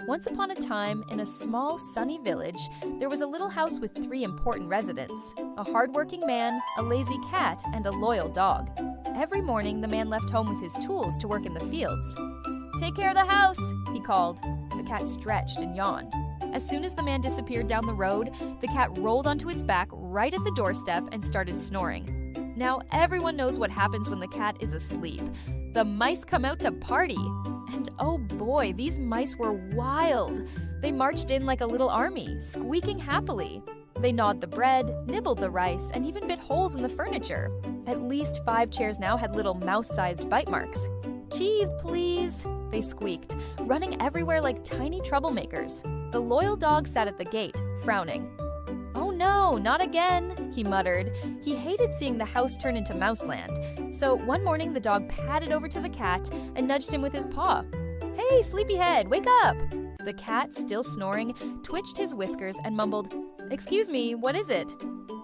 Once upon a time, in a small, sunny village, there was a little house with 3 important residents: a hardworking man, a lazy cat, and a loyal dog. Every morning, the man left home with his tools to work in the fields. "Take care of the house," he called. The cat stretched and yawned. As soon as the man disappeared down the road, the cat rolled onto its back right at the doorstep and started snoring. Now everyone knows what happens when the cat is asleep. The mice come out to party. And oh boy, these mice were wild. They marched in like a little army, squeaking happily. They gnawed the bread, nibbled the rice, and even bit holes in the furniture. At least 5 chairs now had little mouse-sized bite marks. "Cheese, please," they squeaked, running everywhere like tiny troublemakers. The loyal dog sat at the gate, frowning. "Oh no, not again," he muttered. He hated seeing the house turn into mouseland. So one morning the dog padded over to the cat and nudged him with his paw. "Hey, sleepyhead, wake up!" The cat, still snoring, twitched his whiskers and mumbled, "Excuse me, what is it?"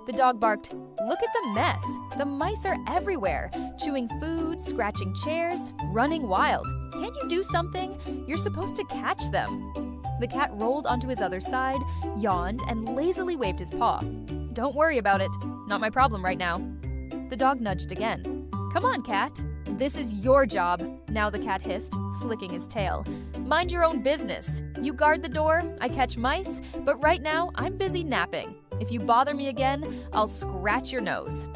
The dog barked, "Look at the mess! The mice are everywhere, chewing food, scratching chairs, running wild. Can't you do something? You're supposed to catch them." The cat rolled onto his other side, yawned, and lazily waved his paw. "Don't worry about it. Not my problem right now." The dog nudged again. "Come on, cat. This is your job," now the cat hissed, flicking his tail. "Mind your own business. You guard the door, I catch mice, but right now I'm busy napping. If you bother me again, I'll scratch your nose."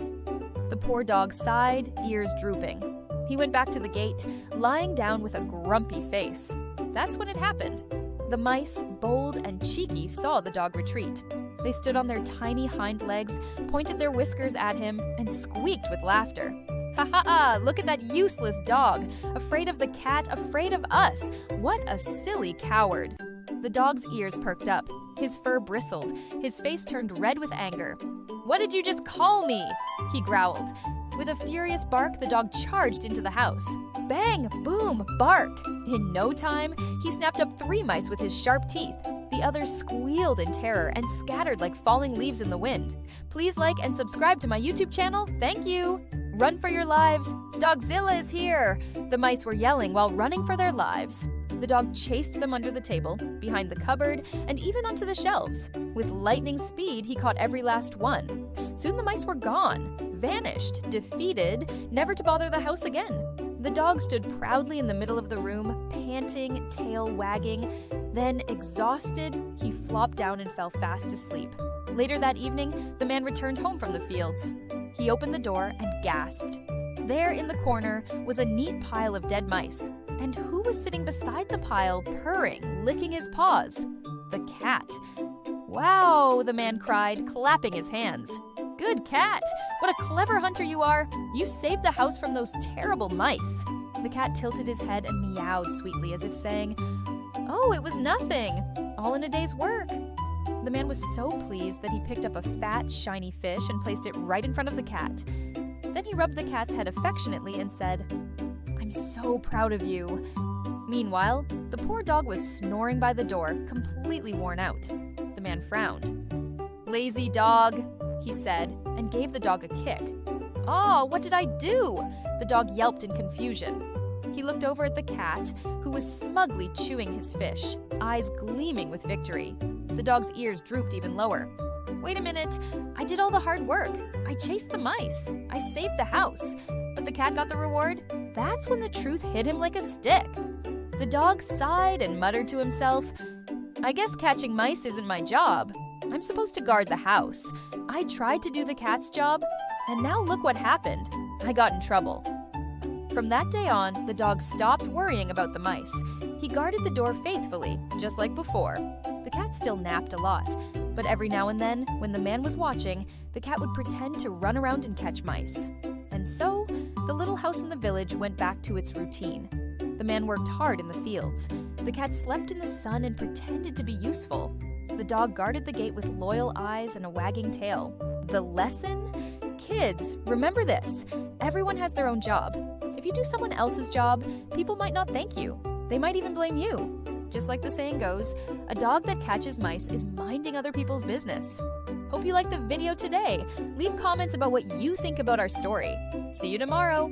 The poor dog sighed, ears drooping. He went back to the gate, lying down with a grumpy face. That's when it happened. The mice, bold and cheeky, saw the dog retreat. They stood on their tiny hind legs, pointed their whiskers at him, and squeaked with laughter. "Ha ha ha! Look at that useless dog! Afraid of the cat, afraid of us! What a silly coward!" The dog's ears perked up. His fur bristled. His face turned red with anger. "What did you just call me?" he growled. With a furious bark, the dog charged into the house. Bang! Boom! Bark! In no time, he snapped up 3 mice with his sharp teeth. The others squealed in terror and scattered like falling leaves in the wind. Please like and subscribe to my YouTube channel. Thank you! Run for your lives! Dogzilla is here! The mice were yelling while running for their lives. The dog chased them under the table, behind the cupboard, and even onto the shelves. With lightning speed, he caught every last one. Soon the mice were gone, vanished, defeated, never to bother the house again. The dog stood proudly in the middle of the room, panting, tail wagging. Then, exhausted, he flopped down and fell fast asleep. Later that evening, the man returned home from the fields. He opened the door and gasped. There in the corner was a neat pile of dead mice. And who was sitting beside the pile, purring, licking his paws? The cat. "Wow," the man cried, clapping his hands. "Good cat! What a clever hunter you are! You saved the house from those terrible mice." The cat tilted his head and meowed sweetly as if saying, "Oh, it was nothing. All in a day's work." The man was so pleased that he picked up a fat, shiny fish and placed it right in front of the cat. Then he rubbed the cat's head affectionately and said, "I'm so proud of you." Meanwhile, the poor dog was snoring by the door, completely worn out. The man frowned. "Lazy dog," he said, and gave the dog a kick. "Oh, what did I do?" The dog yelped in confusion. He looked over at the cat, who was smugly chewing his fish, eyes gleaming with victory. The dog's ears drooped even lower. "Wait a minute, I did all the hard work. I chased the mice. I saved the house. But the cat got the reward?" That's when the truth hit him like a stick. The dog sighed and muttered to himself, "I guess catching mice isn't my job. I'm supposed to guard the house. I tried to do the cat's job, and now look what happened. I got in trouble." From that day on, the dog stopped worrying about the mice. He guarded the door faithfully, just like before. The cat still napped a lot, but every now and then, when the man was watching, the cat would pretend to run around and catch mice. And so, the little house in the village went back to its routine. The man worked hard in the fields. The cat slept in the sun and pretended to be useful. The dog guarded the gate with loyal eyes and a wagging tail. The lesson? Kids, remember this. Everyone has their own job. If you do someone else's job, people might not thank you. They might even blame you. Just like the saying goes, a dog that catches mice is minding other people's business. Hope you liked the video today. Leave comments about what you think about our story. See you tomorrow.